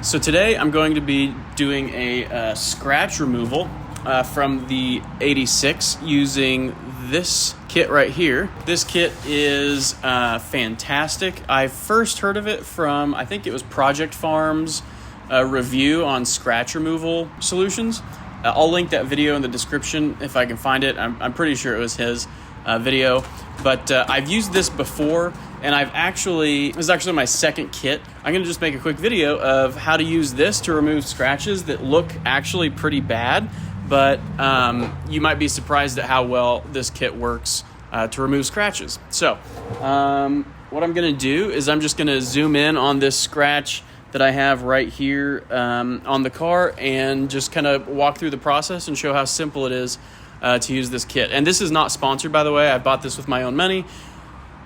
So today I'm going to be doing a scratch removal from the 86 using this kit right here. This kit is fantastic. I first heard of it from, I think it was Project Farm's review on scratch removal solutions. I'll link that video in the description if I can find it. I'm pretty sure it was his video. But I've used this before, and this is actually my second kit. I'm going to just make a quick video of how to use this to remove scratches that look actually pretty bad, but you might be surprised at how well this kit works to remove scratches. So what I'm going to do is I'm just going to zoom in on this scratch that I have right here on the car and just kind of walk through the process and show how simple it is to use this kit. And this is not sponsored, by the way. I bought this with my own money,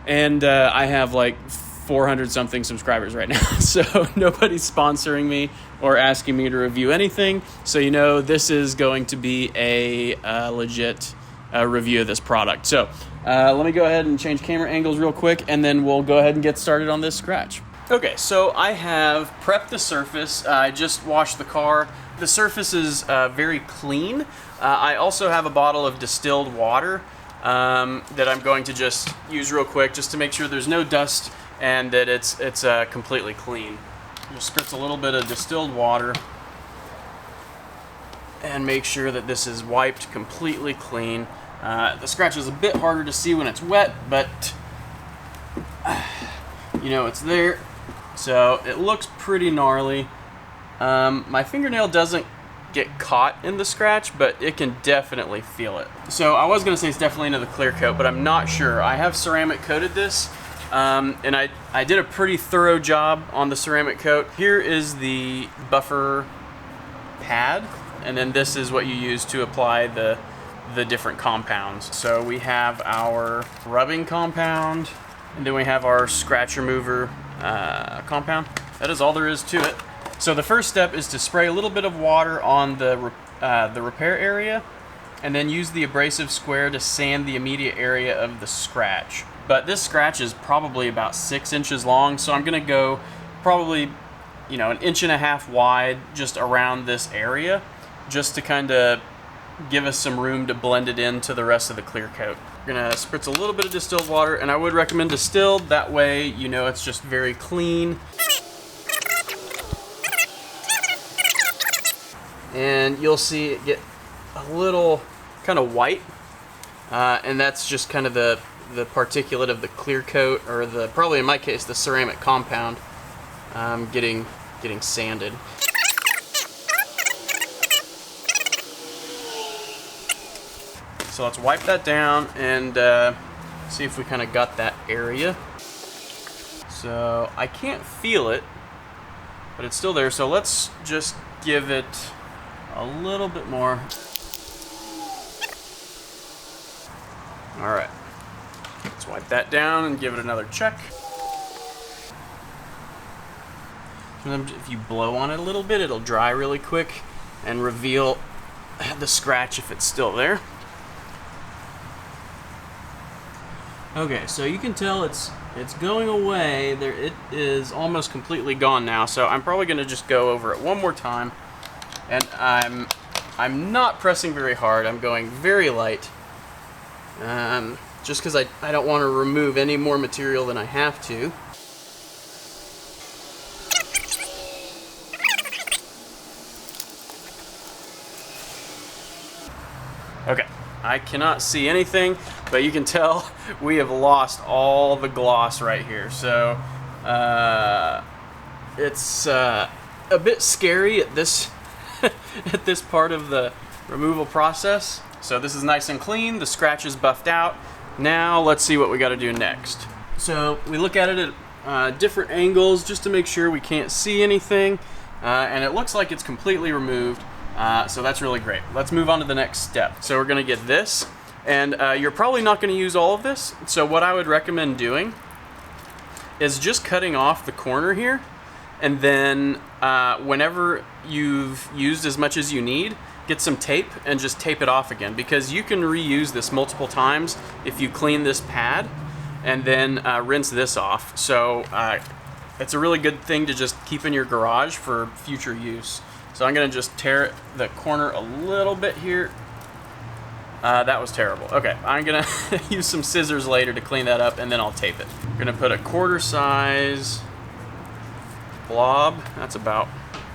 and I have like 400 something subscribers right now. So nobody's sponsoring me or asking me to review anything. So this is going to be a legit review of this product. So let me go ahead and change camera angles real quick, and then we'll go ahead and get started on this scratch. Okay, so I have prepped the surface. I just washed the car. The surface is very clean. I also have a bottle of distilled water that I'm going to just use real quick just to make sure there's no dust and that it's completely clean. Just spritz a little bit of distilled water and make sure that this is wiped completely clean. The scratch is a bit harder to see when it's wet, but it's there. So it looks pretty gnarly. My fingernail doesn't get caught in the scratch, but it can definitely feel it. So I was gonna say it's definitely into the clear coat, but I'm not sure. I have ceramic coated this, and I did a pretty thorough job on the ceramic coat. Here is the buffer pad, and then this is what you use to apply the different compounds. So we have our rubbing compound, and then we have our scratch remover compound. That is all there is to it. So the first step is to spray a little bit of water on the repair area, and then use the abrasive square to sand the immediate area of the scratch. But this scratch is probably about 6 inches long, so I'm gonna go probably, 1.5 inches wide just around this area, just to kind of give us some room to blend it into the rest of the clear coat. We're gonna spritz a little bit of distilled water, and I would recommend distilled. That way, it's just very clean. And you'll see it get a little kind of white, and that's just kind of the particulate of the clear coat, or probably in my case the ceramic compound getting sanded. So let's wipe that down and see if we kind of got that area. So I can't feel it, but it's still there. So let's just give it a little bit more. All right, let's wipe that down and give it another check. If you blow on it a little bit, it'll dry really quick and reveal the scratch if it's still there. Okay, so you can tell it's going away. It is almost completely gone now. So I'm probably going to just go over it one more time. And I'm not pressing very hard. I'm going very light, just because I don't want to remove any more material than I have to. Okay, I cannot see anything, but you can tell we have lost all the gloss right here. So it's a bit scary at this at this part of the removal process. So this is nice and clean. The scratch is buffed out. Now let's see what we got to do next. So we look at it at different angles just to make sure we can't see anything, and it looks like it's completely removed. So that's really great. Let's move on to the next step. So we're going to get this, and you're probably not going to use all of this. So what I would recommend doing is just cutting off the corner here, and then whenever you've used as much as you need, get some tape and just tape it off again, because you can reuse this multiple times if you clean this pad and then rinse this off. So it's a really good thing to just keep in your garage for future use. So I'm gonna just tear the corner a little bit here. That was terrible. Okay, I'm gonna use some scissors later to clean that up, and then I'll tape it. I'm gonna put a 1/4 size blob. That's about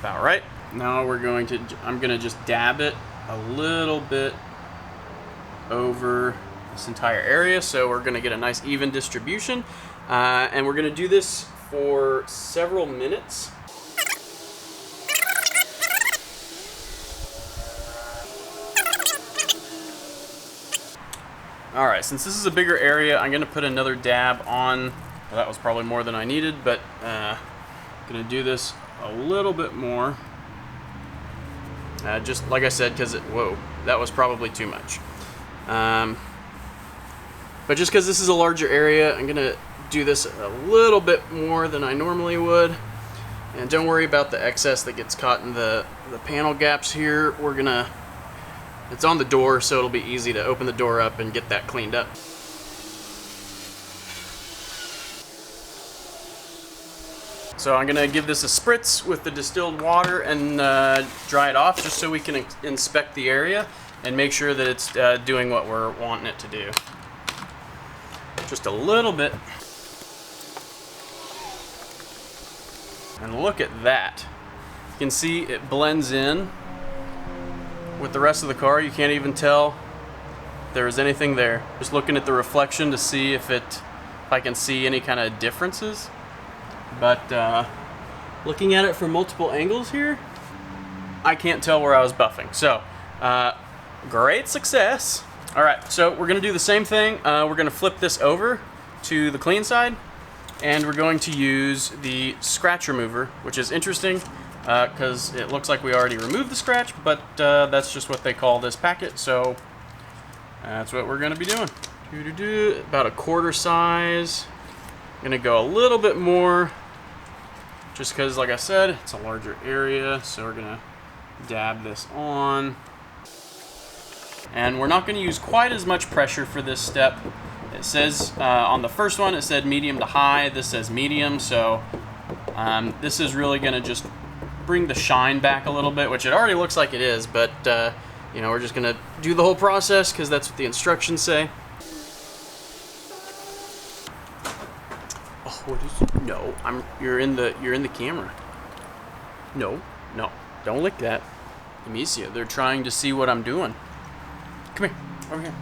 right. Now I'm gonna just dab it a little bit over this entire area, so we're gonna get a nice even distribution, and we're gonna do this for several minutes. All right, since this is a bigger area, I'm gonna put another dab on. Well, that was probably more than I needed, but gonna do this a little bit more. Just like I said, because whoa, that was probably too much. But just because this is a larger area, I'm gonna do this a little bit more than I normally would. And don't worry about the excess that gets caught in the panel gaps here. It's on the door, so it'll be easy to open the door up and get that cleaned up. So I'm gonna give this a spritz with the distilled water and dry it off, just so we can inspect the area and make sure that it's doing what we're wanting it to do. Just a little bit. And look at that. You can see it blends in with the rest of the car. You can't even tell there is anything there. Just looking at the reflection to see if I can see any kind of differences. But looking at it from multiple angles here, I can't tell where I was buffing. So great success. All right, so we're gonna do the same thing. We're gonna flip this over to the clean side, and we're going to use the scratch remover, which is interesting because it looks like we already removed the scratch, but that's just what they call this packet, so that's what we're gonna be doing. About a 1/4 size. I'm gonna go a little bit more, just because, like I said, it's a larger area, so we're gonna dab this on. And we're not gonna use quite as much pressure for this step. It says on the first one, it said medium to high. This says medium, so this is really gonna just bring the shine back a little bit, which it already looks like it is, but you know, we're just gonna do the whole process because that's what the instructions say. Oh, what is it? No, you're in the camera. No, don't lick that. Amicia, they're trying to see what I'm doing. Come here, over here.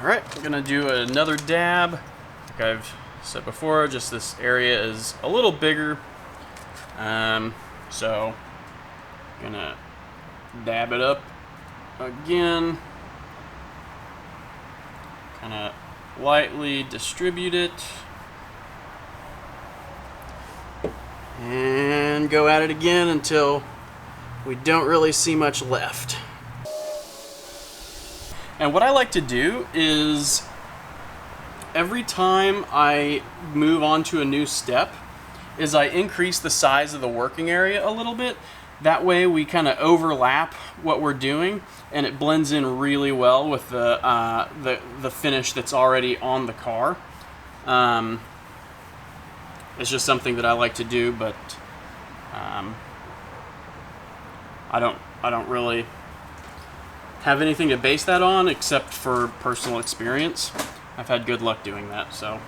All right, I'm gonna do another dab. Like I've said before, just this area is a little bigger. So I'm gonna dab it up again. Kind of lightly distribute it. And go at it again until we don't really see much left. And what I like to do is every time I move on to a new step is I increase the size of the working area a little bit. That way we kind of overlap what we're doing and it blends in really well with the finish that's already on the car. It's just something that I like to do, but I don't really have anything to base that on except for personal experience. I've had good luck doing that, so.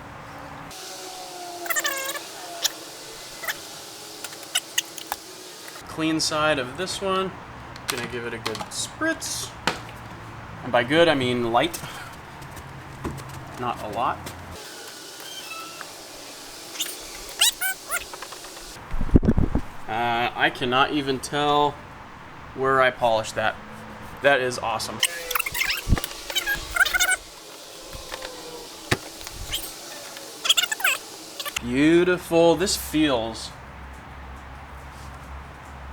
Clean side of this one, gonna give it a good spritz. And by good, I mean light, not a lot. I cannot even tell where I polished that. That is awesome. Beautiful. This feels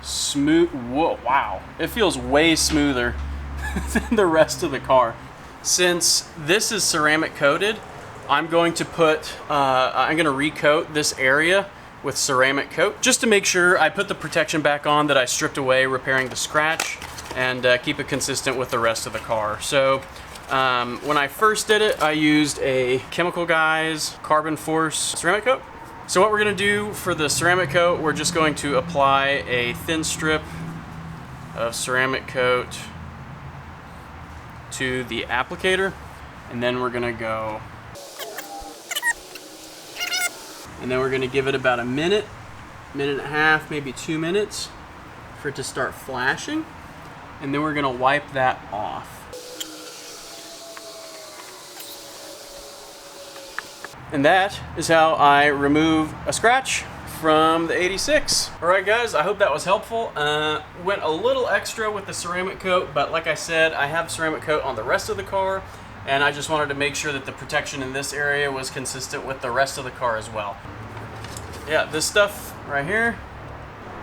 smooth. Whoa, wow. It feels way smoother than the rest of the car. Since this is ceramic coated, I'm going to recoat this area with ceramic coat just to make sure I put the protection back on that I stripped away repairing the scratch and keep it consistent with the rest of the car. So When I first did it, I used a Chemical Guys Carbon Force ceramic coat. So what we're gonna do for the ceramic coat, we're just going to apply a thin strip of ceramic coat to the applicator, and then we're gonna go, and then we're gonna give it about a minute, minute and a half, maybe 2 minutes for it to start flashing, and then we're gonna wipe that off. And that is how I remove a scratch from the 86. All right guys, I hope that was helpful. Went a little extra with the ceramic coat, but like I said, I have ceramic coat on the rest of the car, and I just wanted to make sure that the protection in this area was consistent with the rest of the car as well. Yeah, this stuff right here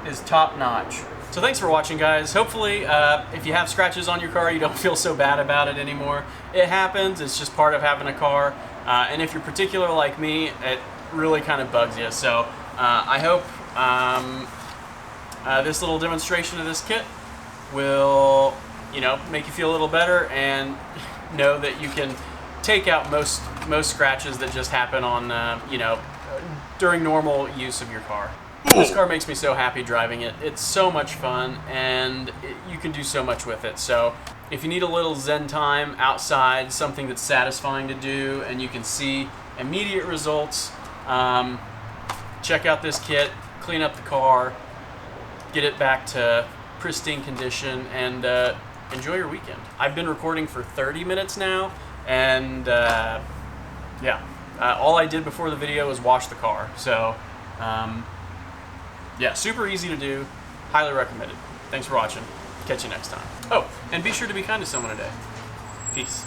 is top notch. So thanks for watching, guys. Hopefully, if you have scratches on your car, you don't feel so bad about it anymore. It happens, it's just part of having a car. And if you're particular like me, it really kind of bugs you. So I hope this little demonstration of this kit will, make you feel a little better and know that you can take out most scratches that just happen on, during normal use of your car. This car makes me so happy driving it. It's so much fun, and you can do so much with it. So if you need a little zen time outside, something that's satisfying to do, and you can see immediate results, check out this kit, clean up the car, get it back to pristine condition, and enjoy your weekend. I've been recording for 30 minutes now, and all I did before the video was wash the car. So yeah, super easy to do, highly recommended. Thanks for watching. Catch you next time. Oh, and be sure to be kind to someone today. Peace.